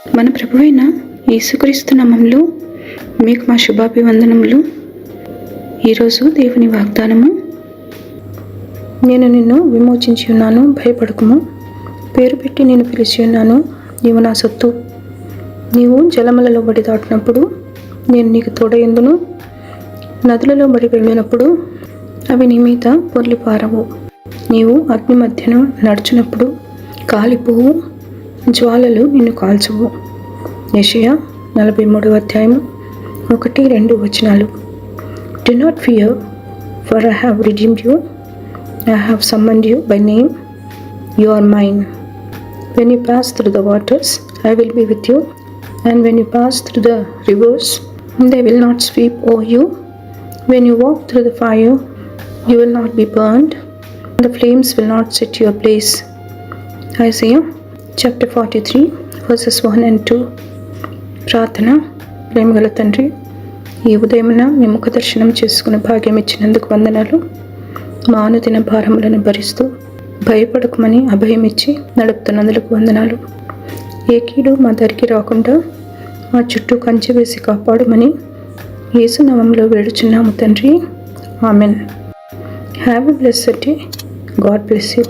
మన ప్రభువైన యేసుక్రీస్తు నామములో మీకు మా శుభాభివందనములు. ఈరోజు దేవుని వాగ్దానము, నేను నిన్ను విమోచించి ఉన్నాను, భయపడకుము. పేరు పెట్టి నేను పిలిచి ఉన్నాను, నీవు నా సొత్తు. నీవు జలములలో బడి దాటినప్పుడు నేను నీకు తోడయందును. నదులలో బడి వెళ్ళినప్పుడు అవి నీ మీద పొర్లిపారవు. నీవు అగ్ని మధ్యను నడుచునప్పుడు కాలిపోవు, జ్వాలలు నిన్ను కాల్చవు. యెషయా 43వ అధ్యాయము 1-2 వచనాలు. Do not fear, for I have redeemed you. I have summoned you by name. You are mine. When you pass through the waters, I will be with you. And when you pass through the rivers, they will not sweep over you. When you walk through the fire, you will not be burned. The flames will not set you ablaze. Isaiah chapter 43 verses 1 and 2. ప్రార్థన. ప్రేమగల తండ్రి, ఈ ఉదయమున మీ ముఖ దర్శనం చేసుకునే భాగ్యం ఇచ్చినందుకు వందనాలు. మా అనుదిన భారములను భరిస్తూ భయపడకమని అభయం ఇచ్చి నడుపుతున్నందుకు వందనాలు. ఏ కీడు మా దరికి రాకుండా మా చుట్టూ కంచె వేసి కాపాడమని యేసు నామములో వేడుచున్నాము తండ్రి. Amen. Have a blessed day. God bless you.